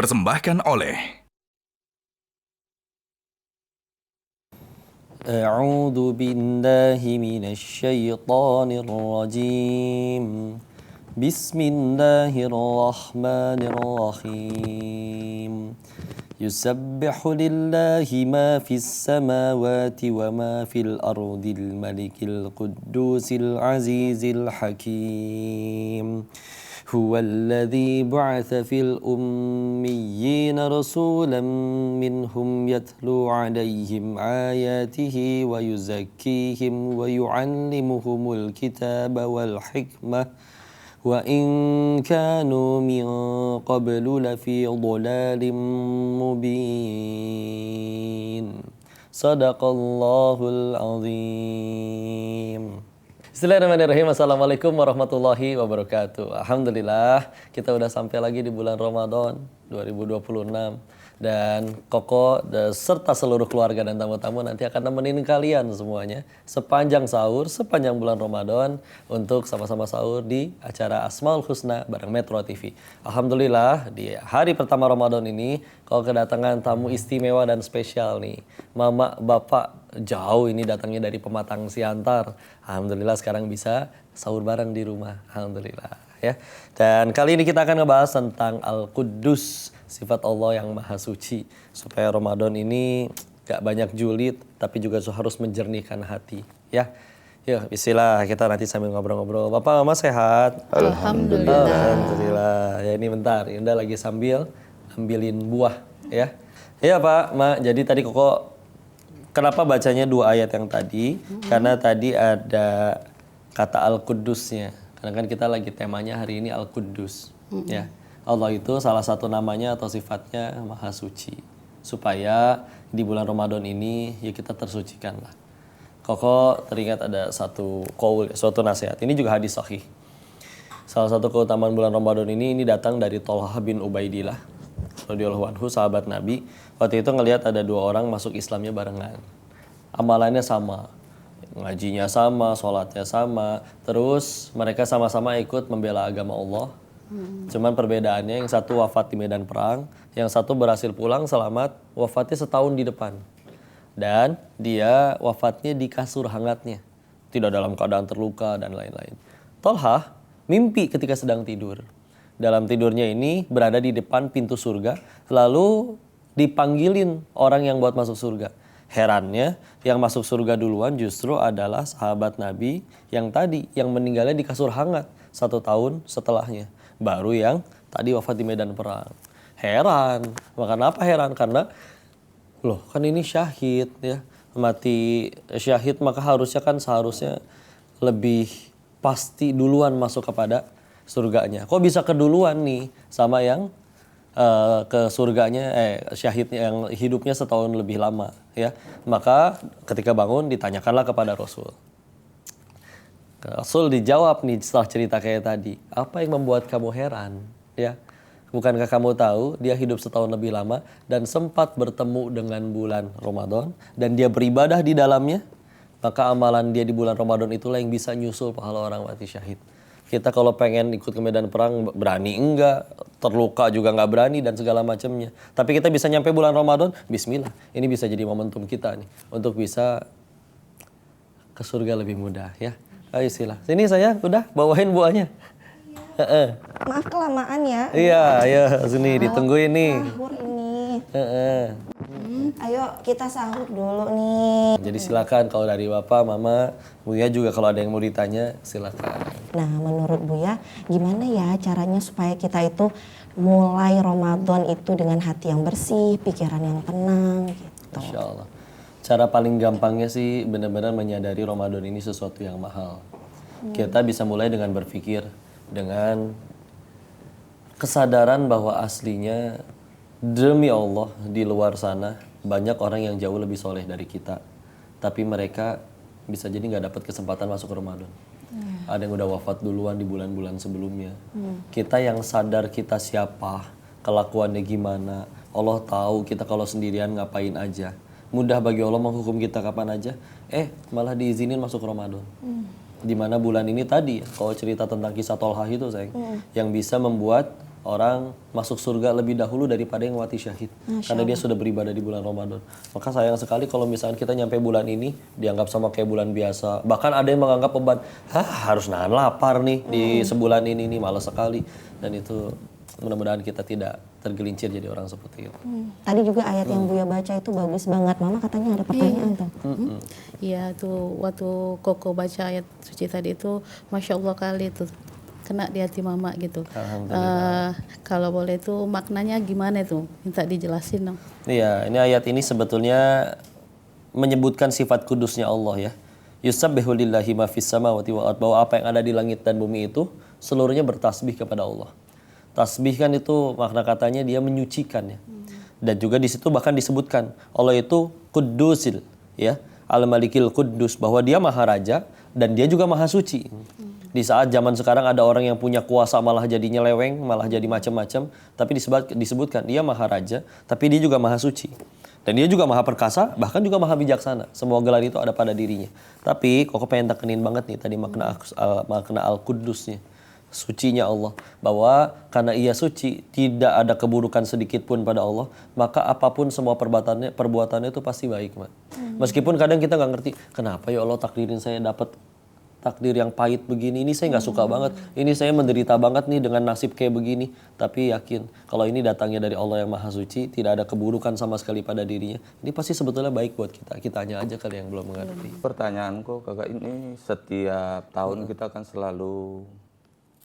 dipersembahkan oleh A'udzu billahi minasy syaithanir rajim. Bismillahirrahmanirrahim. Yusabbihu lillahi ma fis samawati wa ma fil ardil malikil quddusil azizil hakim. هو الذي بعث في الأميين رسولا منهم يتلو عليهم آياته ويزكيهم ويعلمهم الكتاب والحكمة وإن كانوا من قبل لفي ضلال مبين صدق الله العظيم. Bismillahirrahmanirrahim. Assalamualaikum warahmatullahi wabarakatuh. Alhamdulillah kita udah sampai lagi di bulan Ramadan 2026 dan Koko serta seluruh keluarga dan tamu-tamu nanti akan nemenin kalian semuanya sepanjang sahur, sepanjang bulan Ramadan untuk sama-sama sahur di acara Asmaul Husna bareng Metro TV. Alhamdulillah di hari pertama Ramadan ini Koko kedatangan tamu istimewa dan spesial nih. Mama, Bapak jauh ini datangnya dari Pematang Siantar. Alhamdulillah sekarang bisa sahur bareng di rumah. Alhamdulillah ya. Dan kali ini kita akan ngebahas tentang Al-Quddus, sifat Allah yang maha suci. Supaya Ramadan ini gak banyak julid tapi juga harus menjernihkan hati ya. Yuk bismillah kita nanti sambil ngobrol-ngobrol. Bapak Mama sehat? Alhamdulillah. Alhamdulillah. Ya ini bentar, Yunda lagi sambil ambilin buah ya. Iya Pak, Ma. Jadi tadi Koko kenapa bacanya dua ayat yang tadi? Karena tadi ada kata Al-Quddusnya. Karena kan kita lagi temanya hari ini Al-Quddus. Ya. Allah itu salah satu namanya atau sifatnya maha suci. Supaya di bulan Ramadan ini ya kita tersucikan lah. Koko teringat ada satu qaul, suatu nasihat. Ini juga hadis sahih. Salah satu keutamaan bulan Ramadan ini datang dari Thalhah bin Ubaidillah radhiyallahu anhu, sahabat Nabi. Waktu itu ngelihat ada dua orang masuk Islamnya barengan. Amalannya sama, ngajinya sama, sholatnya sama. Terus mereka sama-sama ikut membela agama Allah. Cuman perbedaannya yang satu wafat di medan perang, yang satu berhasil pulang selamat, wafatnya setahun di depan. Dan dia wafatnya di kasur hangatnya, tidak dalam keadaan terluka dan lain-lain. Thalhah mimpi ketika sedang tidur. Dalam tidurnya ini berada di depan pintu surga, lalu dipanggilin orang yang buat masuk surga. Herannya yang masuk surga duluan justru adalah sahabat Nabi yang tadi, yang meninggalnya di kasur hangat 1 tahun setelahnya. Baru yang tadi wafat di medan perang. Heran. Kenapa heran? Karena loh kan ini syahid ya. Mati syahid maka seharusnya lebih pasti duluan masuk kepada surganya. Kok bisa keduluan nih sama yang ke surganya syahidnya yang hidupnya setahun lebih lama ya. Maka ketika bangun ditanyakanlah kepada Rasul. Rasul dijawab nih setelah cerita kayak tadi, apa yang membuat kamu heran ya? Bukankah kamu tahu dia hidup setahun lebih lama dan sempat bertemu dengan bulan Ramadan dan dia beribadah di dalamnya? Maka amalan dia di bulan Ramadan itulah yang bisa nyusul pahala orang mati syahid. Kita kalau pengen ikut ke medan perang berani enggak, terluka juga enggak berani dan segala macamnya. Tapi kita bisa nyampe bulan Ramadan, bismillah. Ini bisa jadi momentum kita nih untuk bisa ke surga lebih mudah ya. Ayo sila. Sini saya udah bawain buahnya. Maaf kelamaan ya. Iya, ayo sini ditungguin nih. Sahur ini. Ayo kita sahur dulu nih. Jadi silakan kalau dari Bapak, Mama, Buya juga kalau ada yang mau ditanya silakan. Nah menurut Buya gimana ya caranya supaya kita itu mulai Ramadan itu dengan hati yang bersih, pikiran yang tenang gitu. Insya Allah. Cara paling gampangnya sih benar-benar menyadari Ramadan ini sesuatu yang mahal. Kita bisa mulai dengan berpikir, dengan kesadaran bahwa aslinya demi Allah di luar sana banyak orang yang jauh lebih soleh dari kita. Tapi mereka bisa jadi nggak dapat kesempatan masuk ke Ramadan. Ada yang udah wafat duluan di bulan-bulan sebelumnya. Kita yang sadar kita siapa, kelakuannya gimana, Allah tahu kita kalau sendirian ngapain aja. Mudah bagi Allah menghukum kita kapan aja. Malah diizinin masuk Ramadan. Di mana bulan ini tadi, kalau cerita tentang kisah Thalhah itu sayang, yang bisa membuat orang masuk surga lebih dahulu daripada yang mati syahid. Karena dia sudah beribadah di bulan Ramadan. Maka sayang sekali kalau misalnya kita nyampe bulan ini dianggap sama kayak bulan biasa. Bahkan ada yang menganggap beban, harus nahan lapar nih di sebulan ini nih, malas sekali. Dan itu mudah-mudahan kita tidak tergelincir jadi orang seperti itu. Tadi juga ayat yang Buya baca itu bagus banget. Mama katanya ada pertanyaan tuh. Iya tuh waktu Koko baca ayat suci tadi itu Masya Allah kali tuh kena di hati mama gitu. Kalau boleh tuh maknanya gimana tuh? Minta dijelasin dong. Iya, ini ayat ini sebetulnya menyebutkan sifat kudusnya Allah ya. Yusabbihu lillahi ma fis samawati wal ardh, bahwa apa yang ada di langit dan bumi itu seluruhnya bertasbih kepada Allah. Tasbih kan itu makna katanya dia menyucikan ya. Dan juga di situ bahkan disebutkan Allah itu Quddusil ya, Al-Malikil Quddus, bahwa dia maha raja dan dia juga maha suci. Di saat zaman sekarang ada orang yang punya kuasa malah jadi nyeleweng, malah jadi macam-macam, tapi disebutkan dia maha raja, tapi dia juga maha suci. Dan dia juga maha perkasa, bahkan juga maha bijaksana. Semua gelar itu ada pada dirinya. Tapi Koko pengen tekenin banget nih tadi makna Al-Quddusnya. Sucinya Allah, bahwa karena ia suci tidak ada keburukan sedikit pun pada Allah, maka apapun semua perbuatannya itu pasti baik, Mak. Meskipun kadang kita nggak ngerti kenapa ya Allah takdirin saya dapat takdir yang pahit begini, ini saya nggak suka banget, ini saya menderita banget nih dengan nasib kayak begini. Tapi yakin kalau ini datangnya dari Allah yang maha suci, tidak ada keburukan sama sekali pada dirinya, ini pasti sebetulnya baik buat kita. Kitanya aja kali yang belum mengerti. Pertanyaanku kakak, ini setiap tahun kita kan selalu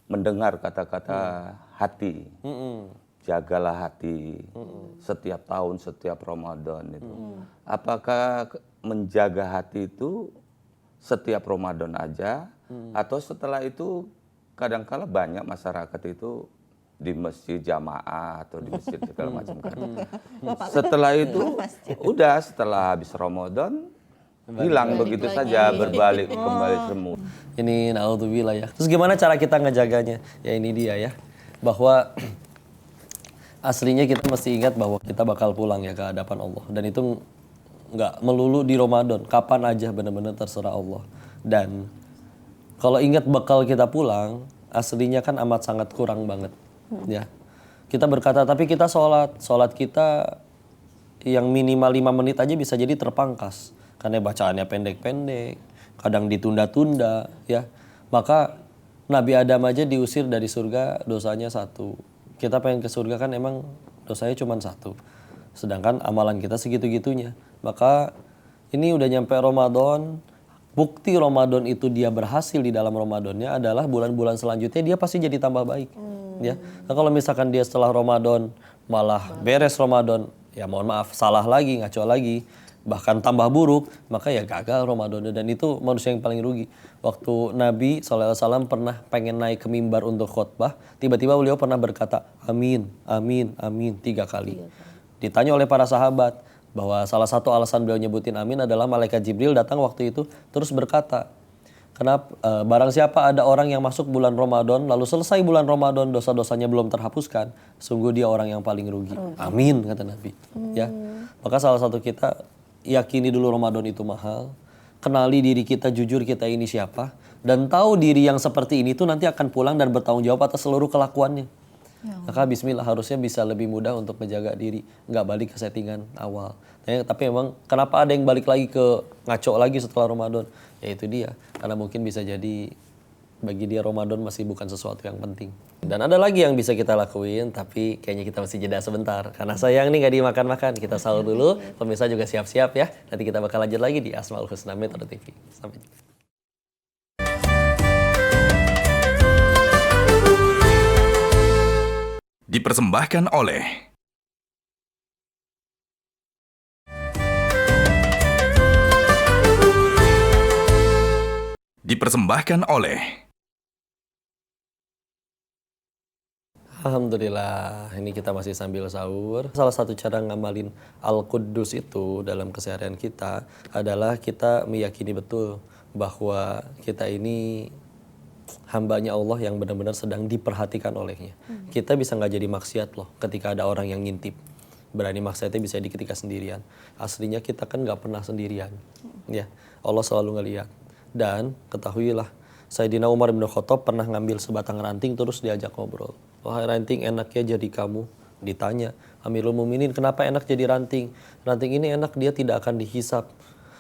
mendengar kata-kata hati, jagalah hati, setiap tahun, setiap Ramadan itu. Apakah menjaga hati itu setiap Ramadan aja, atau setelah itu kadang-kala banyak masyarakat itu di masjid jamaah atau di masjid segala macam kan. Setelah itu udah setelah habis Ramadan hilang begitu saja, berbalik kembali semua. Ini naudzubillah ya. Terus gimana cara kita ngejaganya? Ya ini dia ya. Bahwa aslinya kita mesti ingat bahwa kita bakal pulang ya ke hadapan Allah. Dan itu nggak melulu di Ramadan. Kapan aja benar-benar terserah Allah. Dan kalau ingat bakal kita pulang, aslinya kan amat sangat kurang banget. Ya. Kita berkata, tapi kita sholat. Sholat kita yang minimal 5 menit aja bisa jadi terpangkas. Karena bacaannya pendek-pendek, kadang ditunda-tunda, ya. Maka Nabi Adam aja diusir dari surga, dosanya 1. Kita pengen ke surga kan emang dosanya cuma 1. Sedangkan amalan kita segitu-gitunya. Maka ini udah nyampe Ramadan, bukti Ramadan itu dia berhasil di dalam Ramadannya adalah bulan-bulan selanjutnya dia pasti jadi tambah baik. Ya. Nah, kalau misalkan dia setelah Ramadan malah beres Ramadan, ya mohon maaf, salah lagi, ngaco lagi, bahkan tambah buruk, maka ya gagal Ramadannya, dan itu manusia yang paling rugi. Waktu Nabi SAW pernah pengen naik ke mimbar untuk khutbah, tiba-tiba beliau pernah berkata amin, amin, amin 3 kali. Ditanya oleh para sahabat bahwa salah satu alasan beliau nyebutin amin adalah malaikat Jibril datang waktu itu terus berkata, kenapa barang siapa ada orang yang masuk bulan Ramadan lalu selesai bulan Ramadan dosa-dosanya belum terhapuskan, sungguh dia orang yang paling rugi. Amin kata Nabi. Ya, maka salah satu kita yakini dulu Ramadan itu mahal, kenali diri kita, jujur kita ini siapa, dan tahu diri yang seperti ini tuh nanti akan pulang dan bertanggung jawab atas seluruh kelakuannya. Maka bismillah harusnya bisa lebih mudah untuk menjaga diri, nggak balik ke settingan awal. Tapi emang kenapa ada yang balik lagi ke ngaco lagi setelah Ramadan? Ya itu dia, karena mungkin bisa jadi bagi dia Ramadan masih bukan sesuatu yang penting. Dan ada lagi yang bisa kita lakuin, tapi kayaknya kita mesti jeda sebentar. Karena sayang nih gak dimakan-makan, kita sahur dulu. Pemirsa juga siap-siap ya. Nanti kita bakal lanjut lagi di Asmaul Husna Metro TV. Sampai jumpa. Dipersembahkan oleh Alhamdulillah, ini kita masih sambil sahur. Salah satu cara ngamalin Al-Quddus itu dalam keseharian kita adalah kita meyakini betul bahwa kita ini hambanya Allah yang benar-benar sedang diperhatikan olehnya. Kita bisa nggak jadi maksiat loh ketika ada orang yang ngintip. Berani maksiatnya bisa di ketika sendirian. Aslinya kita kan nggak pernah sendirian. Ya, Allah selalu ngeliat. Dan ketahuilah, Sayyidina Umar bin Khattab pernah ngambil sebatang ranting terus diajak ngobrol. Wahai ranting, enaknya jadi kamu. Ditanya, Amirul Mukminin, kenapa enak jadi ranting? Ranting ini enak, dia tidak akan dihisap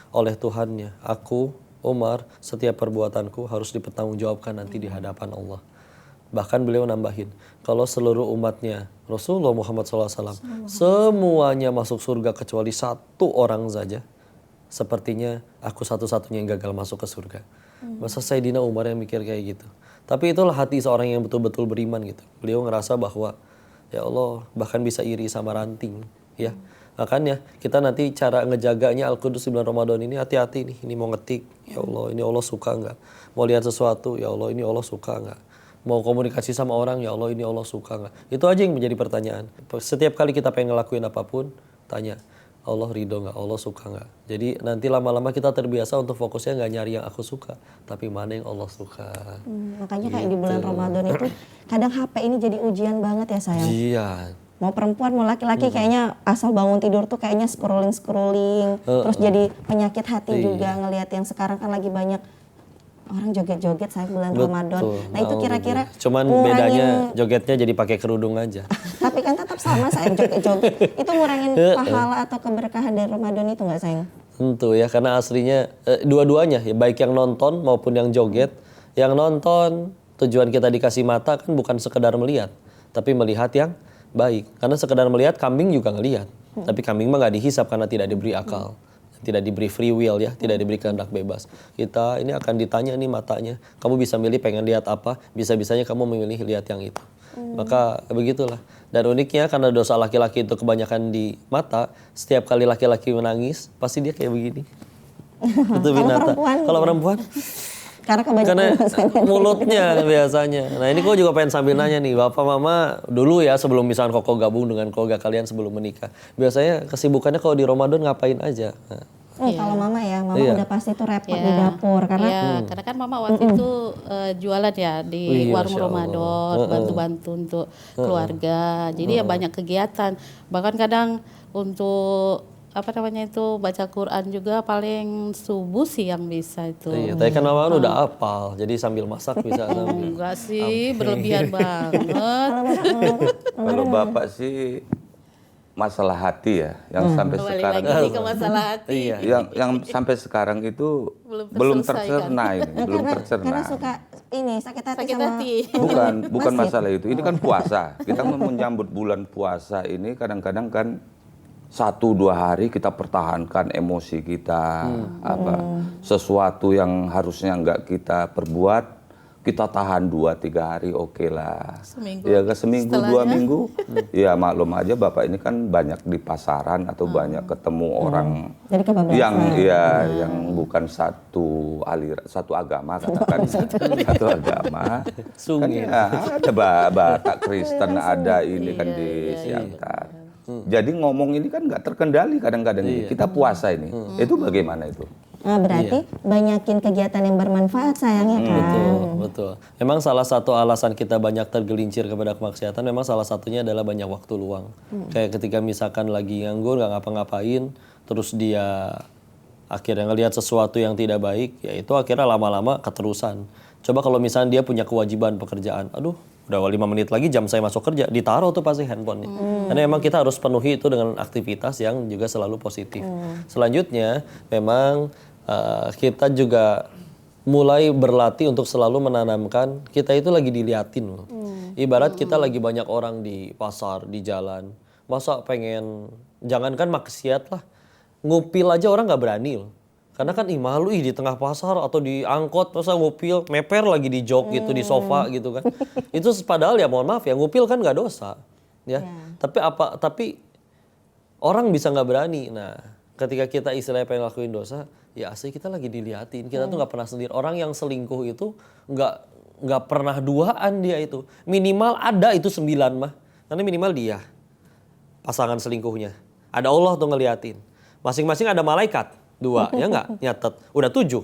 oleh Tuhannya. Aku, Umar, setiap perbuatanku harus dipertanggungjawabkan nanti di hadapan Allah. Bahkan beliau nambahin, kalau seluruh umatnya Rasulullah Muhammad SAW semuanya masuk surga kecuali satu orang saja, sepertinya aku satu-satunya yang gagal masuk ke surga. Masa Sayyidina Umar yang mikir kayak gitu. Tapi itulah hati seorang yang betul-betul beriman gitu. Beliau ngerasa bahwa ya Allah, bahkan bisa iri sama ranting, ya. Makanya kita nanti cara ngejaganya Al-Qudus di bulan Ramadan ini hati-hati nih. Ini mau ngetik, ya Allah, ini Allah suka nggak? Mau lihat sesuatu, ya Allah, ini Allah suka nggak? Mau komunikasi sama orang, ya Allah, ini Allah suka nggak? Itu aja yang menjadi pertanyaan. Setiap kali kita pengen ngelakuin apapun, tanya, Allah ridho nggak? Allah suka nggak? Jadi nanti lama-lama kita terbiasa untuk fokusnya nggak nyari yang aku suka, tapi mana yang Allah suka. Makanya kayak di bulan Ramadan itu kadang HP ini jadi ujian banget ya sayang. Iya. Mau perempuan mau laki-laki kayaknya asal bangun tidur tuh kayaknya scrolling. Terus jadi penyakit hati juga ngelihat yang sekarang kan lagi banyak orang joget-joget saya bulan Ramadan. Nah itu kira-kira cuman bedanya jogetnya jadi pakai kerudung aja. Tapi kan tetap sama sayang joget-joget. Itu ngurangin pahala atau keberkahan dari Ramadan itu nggak sayang? Tentu ya, karena aslinya dua-duanya ya, baik yang nonton maupun yang joget. Yang nonton tujuan kita dikasih mata kan bukan sekedar melihat, tapi melihat yang baik. Karena sekedar melihat kambing juga ngelihat, tapi kambing mah nggak dihisap karena tidak diberi akal. Tidak diberi free will ya, tidak diberi kehendak bebas. Kita ini akan ditanya nih matanya, kamu bisa milih pengen lihat apa, bisa-bisanya kamu memilih lihat yang itu. Maka begitulah. Dan uniknya karena dosa laki-laki itu kebanyakan di mata, setiap kali laki-laki menangis, pasti dia kayak begini. Itu binatang. Kalau perempuan? Karena mulutnya biasanya. Nah ini kok juga pengen sambil nanya nih, Bapak Mama dulu ya sebelum misalnya Koko gabung dengan keluarga kalian sebelum menikah. Biasanya kesibukannya kalau di Ramadan ngapain aja? Nah. Kalau Mama ya, Mama udah pasti tuh repot di dapur karena karena kan Mama waktu itu jualan ya di warung Ramadan, bantu-bantu untuk keluarga. Jadi ya banyak kegiatan. Bahkan kadang untuk baca Quran juga paling subuh sih yang bisa itu. Iya, tapi kan Mama udah hafal, jadi sambil masak bisa. Enggak sih, berlebihan banget. Kalau Bapak sih masalah hati ya, yang sampai sekarang lagi ke masalah hati. yang sampai sekarang itu belum tercerna ini, belum tercerna. Karena suka ini sakit hati Bukan masalah itu. Ini kan puasa. Kita menyambut bulan puasa ini kadang-kadang kan 1-2 hari kita pertahankan emosi kita, sesuatu yang harusnya nggak kita perbuat, kita tahan 2-3 hari, oke lah. Seminggu. Ya seminggu, 2 minggu. Ya maklum aja Bapak ini kan banyak di pasaran atau banyak ketemu orang yang bukan satu agama katakan satu agama. Kan ya ada Batak Kristen ada ini kan di Siantar. Jadi ngomong ini kan nggak terkendali kadang-kadang ini. Kita puasa ini, itu bagaimana itu? Nah, berarti banyakin kegiatan yang bermanfaat sayangnya kan. Betul. Memang salah satu alasan kita banyak tergelincir kepada kemaksiatan, memang salah satunya adalah banyak waktu luang. Kayak ketika misalkan lagi nganggur, nggak ngapa-ngapain, terus dia akhirnya ngelihat sesuatu yang tidak baik, ya itu akhirnya lama-lama keterusan. Coba kalau misalnya dia punya kewajiban pekerjaan, aduh udah 5 menit lagi jam saya masuk kerja, ditaruh tuh pasti handphonenya. Karena memang kita harus penuhi itu dengan aktivitas yang juga selalu positif. Selanjutnya memang kita juga mulai berlatih untuk selalu menanamkan kita itu lagi diliatin loh. Ibarat kita lagi banyak orang di pasar, di jalan. Masa pengen, jangankan maksiat lah, ngupil aja orang nggak berani loh. Karena kan malu di tengah pasar atau di angkot masa ngupil, meper lagi di jok gitu, di sofa gitu kan. Itu padahal ya mohon maaf ya, ngupil kan nggak dosa. Ya. Tapi orang bisa nggak berani. Nah, ketika kita istilahnya pengen lakuin dosa, ya asli kita lagi diliatin. Kita tuh nggak pernah sendiri. Orang yang selingkuh itu nggak pernah duaan dia itu. Minimal ada itu 9 mah. Karena minimal dia pasangan selingkuhnya. Ada Allah tuh ngeliatin. Masing-masing ada malaikat. 2, ya nggak? Nyatet. Udah 7.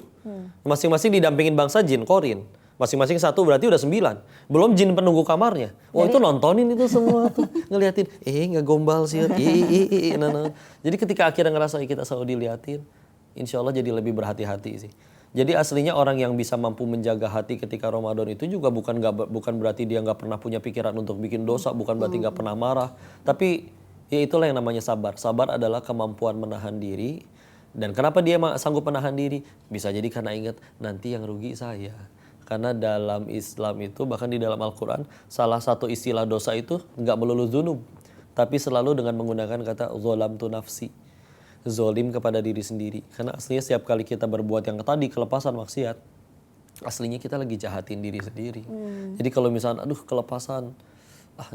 Masing-masing didampingin bangsa jin, korin. Masing-masing 1 berarti udah 9. Belum jin penunggu kamarnya. Itu nontonin itu semua tuh. Ngeliatin, nggak gombal sih. Nah. Jadi ketika akhirnya ngerasa kita selalu diliatin, insya Allah jadi lebih berhati-hati sih. Jadi aslinya orang yang bisa mampu menjaga hati ketika Ramadan itu juga bukan berarti dia nggak pernah punya pikiran untuk bikin dosa, bukan berarti nggak pernah marah. Tapi ya itulah yang namanya sabar. Sabar adalah kemampuan menahan diri. Dan kenapa dia sanggup menahan diri? Bisa jadi karena ingat nanti yang rugi saya. Karena dalam Islam itu, bahkan di dalam Al-Quran, salah satu istilah dosa itu nggak melulu dzunub, tapi selalu dengan menggunakan kata zolamtu nafsi, zolim kepada diri sendiri. Karena aslinya setiap kali kita berbuat yang tadi kelepasan maksiat, aslinya kita lagi jahatin diri sendiri. Jadi kalau misalnya aduh kelepasan,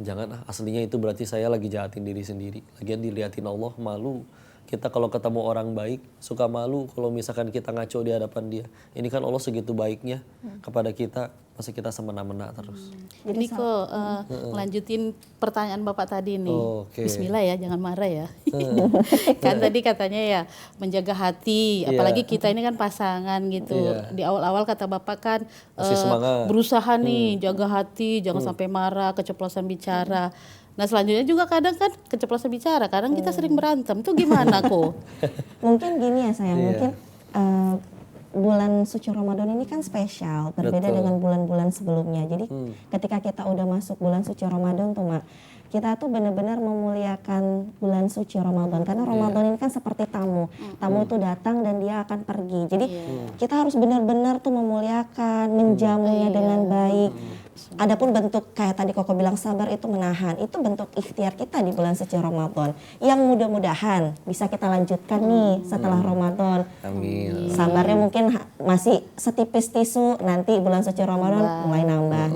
jangan, aslinya itu berarti saya lagi jahatin diri sendiri. Lagian dilihatin Allah, malu. Kita kalau ketemu orang baik suka malu kalau misalkan kita ngaco di hadapan dia. Ini kan Allah segitu baiknya kepada kita, masa kita semena-mena terus. Ini kok lanjutin pertanyaan Bapak tadi nih. Oke. Bismillah ya, jangan marah ya. Kan tadi katanya ya menjaga hati, apalagi kita ini kan pasangan gitu. Di awal-awal kata Bapak kan Masih semangat. berusaha nih jaga hati, jangan sampai marah, keceplosan bicara. Nah selanjutnya juga kadang kan keceplosan bicara, kadang kita sering berantem. Itu gimana kok? Mungkin gini ya sayang, mungkin bulan suci Ramadan ini kan spesial, berbeda dengan bulan-bulan sebelumnya. Jadi ketika kita udah masuk bulan suci Ramadan tuh Mak, kita tuh benar-benar memuliakan bulan suci Ramadan. Karena Ramadan ini kan seperti tamu. Tamu itu datang dan dia akan pergi. Jadi kita harus benar-benar tuh memuliakan, menjamunya dengan baik. Adapun bentuk kayak tadi Koko bilang sabar itu menahan, itu bentuk ikhtiar kita di bulan suci Ramadan yang mudah-mudahan bisa kita lanjutkan nih setelah Ramadan. Amin. Sabarnya mungkin masih setipis tisu, nanti bulan suci Ramadan mulai nambah.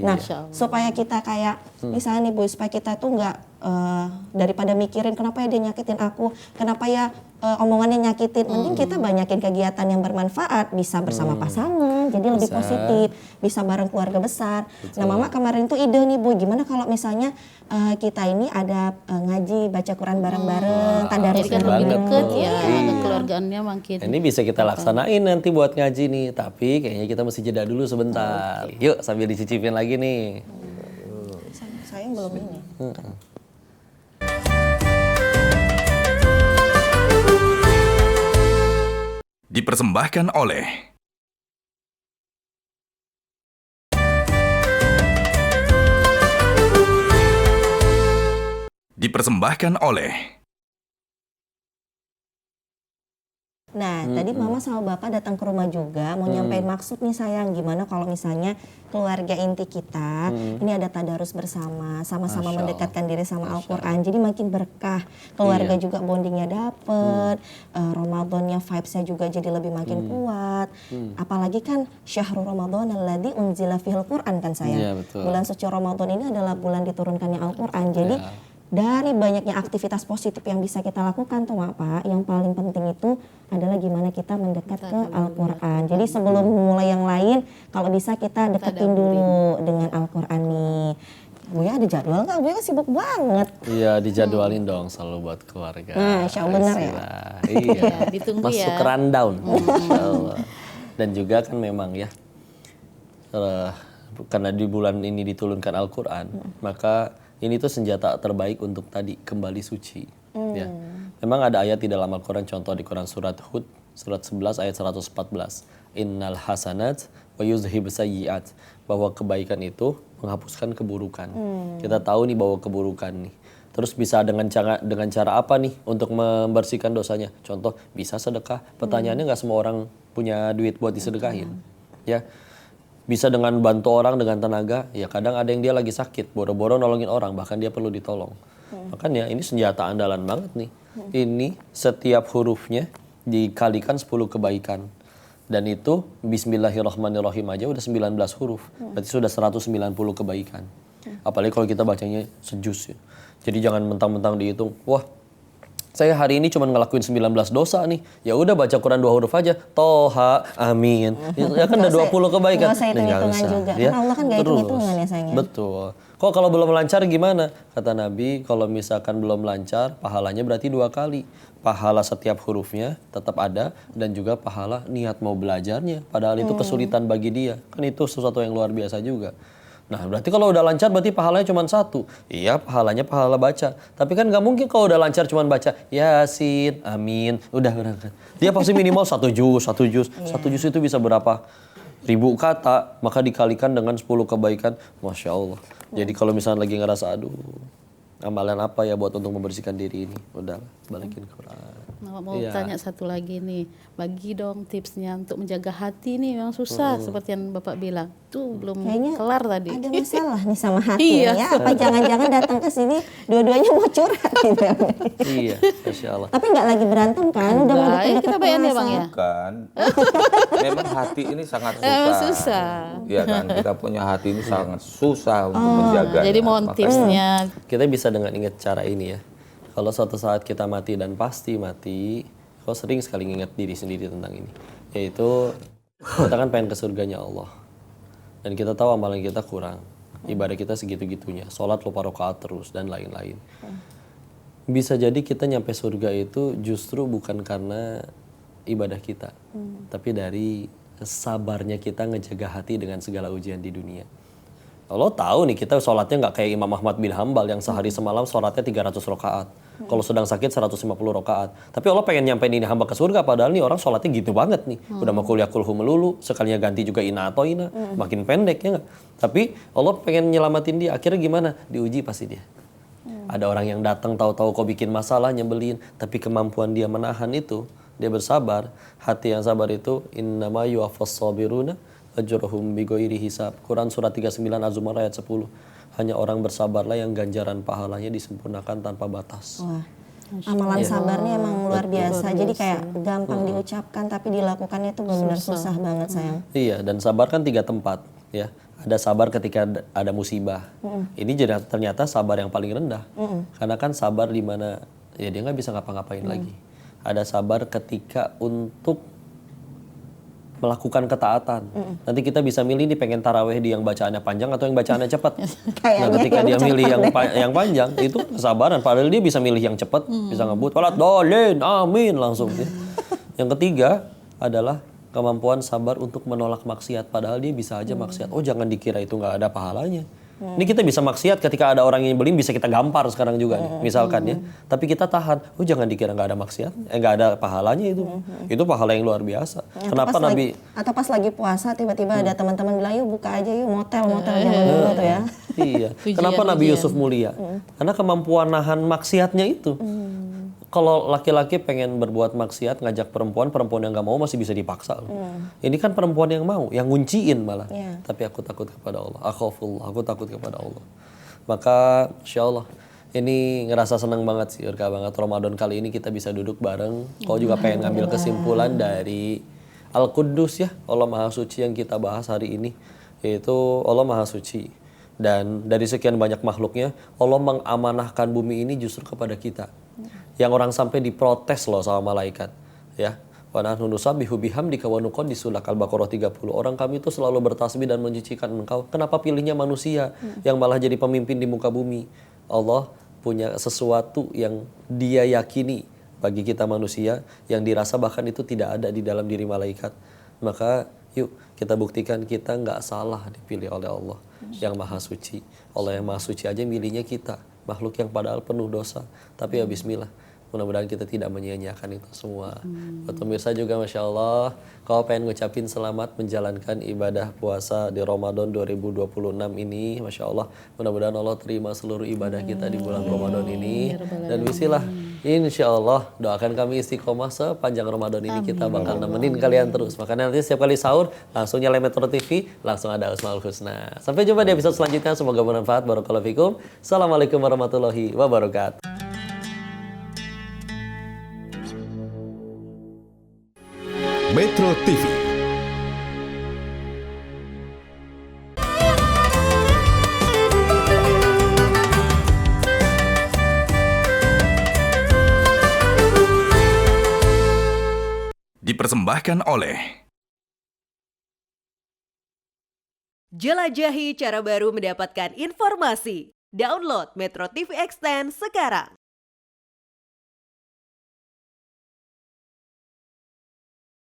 Nah, supaya kita kayak misalnya nih Bu, supaya kita tuh nggak daripada mikirin kenapa ya dia nyakitin aku, kenapa ya omongannya nyakitin, mending kita banyakin kegiatan yang bermanfaat, bisa bersama pasangan, jadi lebih positif, bisa bareng keluarga besar. Nah Mama kemarin tuh ide nih Bu, gimana kalau misalnya kita ini ada ngaji, baca Quran bareng-bareng, tadarus Jadi kan lebih deket ya, Iya. keluargaannya makin. Ini bisa kita laksanain nanti buat ngaji nih, tapi kayaknya kita mesti jeda dulu sebentar. Yuk sambil dicicipin lagi nih. Sayang belum ini. Dipersembahkan oleh Nah, tadi Mama sama Bapak datang ke rumah juga, mau nyampein maksud nih sayang, gimana kalau misalnya keluarga inti kita ini ada tadarus bersama, sama-sama mendekatkan diri sama Al-Quran, jadi makin berkah, keluarga juga bondingnya dapet, Ramadannya vibesnya juga jadi lebih makin kuat, apalagi kan syahrul Ramadan alladzi unzila fihil Quran kan sayang, Iya, betul. bulan suci Ramadan ini adalah bulan diturunkannya Al-Quran, jadi dari banyaknya aktivitas positif yang bisa kita lakukan tuh Pak, yang paling penting itu adalah gimana kita mendekat ke Al-Quran. Jadi sebelum mulai yang lain, kalau bisa kita deketin dulu dengan Al-Quran nih. Bu ya ada jadwal nggak? Bu ya sibuk banget. Iya dijadwalin dong selalu buat keluarga. Nah, insya Allah benar ya. Iya. Ditunggu Masuk ya. ke rundown. Insya Allah. Dan juga kan memang ya, karena di bulan ini diturunkan Al-Quran, maka ini tuh senjata terbaik untuk tadi kembali suci. Ya. Memang ada ayat di dalam Al-Quran, contoh di Quran surat Hud, surat 11 ayat 114. Innal hasanat wa yuzhib sayyiat. Bahwa kebaikan itu menghapuskan keburukan. Kita tahu nih bahwa keburukan nih. Terus bisa dengan cara apa nih untuk membersihkan dosanya? Contoh bisa sedekah. Pertanyaannya nggak semua orang punya duit buat disedekahin. Ya. Bisa dengan bantu orang dengan tenaga, ya kadang ada yang dia lagi sakit, boro-boro nolongin orang, bahkan dia perlu ditolong. Makanya ini senjata andalan banget nih. Ini setiap hurufnya dikalikan 10 kebaikan. Dan itu Bismillahirrahmanirrahim aja udah 19 huruf. Berarti sudah 190 kebaikan. Apalagi kalau kita bacanya sejus ya. Jadi jangan mentang-mentang dihitung, wah saya hari ini cuma ngelakuin 19 dosa nih. Ya udah baca Quran 2 huruf aja. Toha, amin. Ya kan ada 20 kebaikan. Nggak usah hitung-hitungan juga. Ya. Karena Allah kan nggak hitung-hitungan ya sayangnya. Betul. Kok kalau belum lancar gimana? Kata Nabi, kalau misalkan belum lancar, pahalanya berarti 2 kali. Pahala setiap hurufnya tetap ada dan juga pahala niat mau belajarnya. Padahal itu kesulitan bagi dia. Kan itu sesuatu yang luar biasa juga. Nah berarti kalau udah lancar berarti pahalanya cuma satu. Iya pahalanya pahala baca. Tapi kan nggak mungkin kalau udah lancar cuma baca Yasin, Amin, udah. Dia pasti minimal satu juz. Satu juz itu bisa berapa ribu kata, maka dikalikan dengan 10 kebaikan. Masya Allah. Jadi kalau misalnya lagi ngerasa aduh amalan apa ya buat untuk membersihkan diri ini, udah balikin ke Quran. Mau tanya satu lagi nih, bagi dong tipsnya untuk menjaga hati nih yang susah seperti yang Bapak bilang. Tuh belum Kayaknya kelar tadi. ada masalah nih sama hati Iya. ya. Apa jangan-jangan datang ke sini dua-duanya mau curhat gitu. Iya, Masya Allah. Tapi nggak lagi berantem kan? Udah mau Enggak, deket-deket kita bayar ya puasa. Bang ya. Bukan. Memang hati ini sangat susah. Emang susah. Iya kan, kita punya hati ini sangat susah untuk menjaga. Jadi mohon tipsnya. Kita bisa dengan ingat cara ini ya. Kalau suatu saat kita mati dan pasti mati, kau sering sekali ingat diri sendiri tentang ini. Yaitu kita kan pengen ke surganya Allah. Dan kita tahu amalan kita kurang. Ibadah kita segitu-gitunya. Sholat lupa rakaat terus dan lain-lain. Bisa jadi kita nyampe surga itu justru bukan karena ibadah kita. Tapi dari sabarnya kita ngejaga hati dengan segala ujian di dunia. Allah tahu nih kita sholatnya nggak kayak Imam Ahmad bin Hambal yang sehari semalam sholatnya 300 rakaat. Kalau sedang sakit 150 rakaat. Tapi Allah pengen nyampein ini hamba ke surga padahal nih orang sholatnya gitu banget nih. Udah mau kuliah kulhu melulu, sekalinya ganti juga ina atau ina, makin pendek ya nggak? Tapi Allah pengen nyelamatin dia. Akhirnya gimana? Diuji pasti dia. Ada orang yang datang tahu-tahu kau bikin masalah nyebelin, tapi kemampuan dia menahan itu, dia bersabar. Hati yang sabar itu innama yuwaffas sabiruna ajruhum bighairi hisab. Quran surat 39 Az-Zumar ayat 10. Hanya orang bersabarlah yang ganjaran pahalanya disempurnakan tanpa batas. Wah, amalan sabarnya emang luar biasa. Jadi kayak gampang diucapkan tapi dilakukannya itu benar-benar susah banget sayang. Iya, dan sabar kan 3 tempat ya. Ada sabar ketika ada musibah. Ini jadi ternyata sabar yang paling rendah. Karena kan sabar di mana ya dia nggak bisa ngapa-ngapain lagi. Ada sabar ketika untuk melakukan ketaatan. Nanti kita bisa milih nih pengen taraweh di yang bacaannya panjang atau yang bacaannya cepat. Nah, ketika dia milih yang panjang itu kesabaran. Padahal dia bisa milih yang cepat, bisa ngebut. Walat dolin, amin langsung. Ya. Yang ketiga adalah kemampuan sabar untuk menolak maksiat. Padahal dia bisa aja maksiat. Oh jangan dikira itu nggak ada pahalanya. Ini kita bisa maksiat ketika ada orang yang nyebelin bisa kita gampar sekarang juga nih, misalkan ya. Tapi kita tahan. Oh jangan dikira nggak ada maksiat, nggak ada pahalanya itu. Itu pahala yang luar biasa. Kenapa Nabi? Atau pas lagi puasa tiba-tiba ada teman-teman bilang yuk buka aja yuk motel zaman dulu tuh ya. Iya. Kenapa Nabi Yusuf mulia? Karena kemampuan nahan maksiatnya itu. Kalau laki-laki pengen berbuat maksiat ngajak perempuan yang nggak mau masih bisa dipaksa. Ini kan perempuan yang mau, yang ngunciin malah. Tapi aku takut kepada Allah. Aku takut kepada Allah. Maka Insya Allah ini ngerasa senang banget sih, Urka banget. Ramadan kali ini kita bisa duduk bareng. Kau juga pengen ngambil kesimpulan dari Al-Quddus ya, Allah Maha Suci yang kita bahas hari ini. Yaitu Allah Maha Suci. Dan dari sekian banyak makhluknya, Allah mengamanahkan bumi ini justru kepada kita. Yang orang sampai diprotes loh sama malaikat. Ya. Wa nahnu nusabbihu bihamdika wa nuqaddisu lak Al-Baqarah 30. Orang kami itu selalu bertasbih dan menyucikan engkau. Kenapa pilihnya manusia yang malah jadi pemimpin di muka bumi? Allah punya sesuatu yang dia yakini bagi kita manusia yang dirasa bahkan itu tidak ada di dalam diri malaikat. Maka yuk kita buktikan kita nggak salah dipilih oleh Allah yang Maha Suci. Allah yang Maha Suci aja milihnya kita, makhluk yang padahal penuh dosa. Tapi ya bismillah, mudah-mudahan kita tidak menyia-nyiakan itu semua. Buat pemirsa juga Masya Allah, kalau pengen ngucapin selamat menjalankan ibadah puasa di Ramadan 2026 ini, Masya Allah, mudah-mudahan Allah terima seluruh ibadah kita di bulan Ramadan ini. Dan bisilah, Insya Allah doakan kami istiqomah sepanjang Ramadan ini. Kita bakal nemenin kalian terus. Makanya nanti setiap kali sahur langsung nyalain Metro TV, langsung ada Asmaul Husna. Sampai jumpa di episode selanjutnya. Semoga bermanfaat. Barakallahu fikum. Assalamualaikum warahmatullahi wabarakatuh. Metro TV. Dipersembahkan oleh Jelajahi cara baru mendapatkan informasi. Download Metro TV Extend sekarang.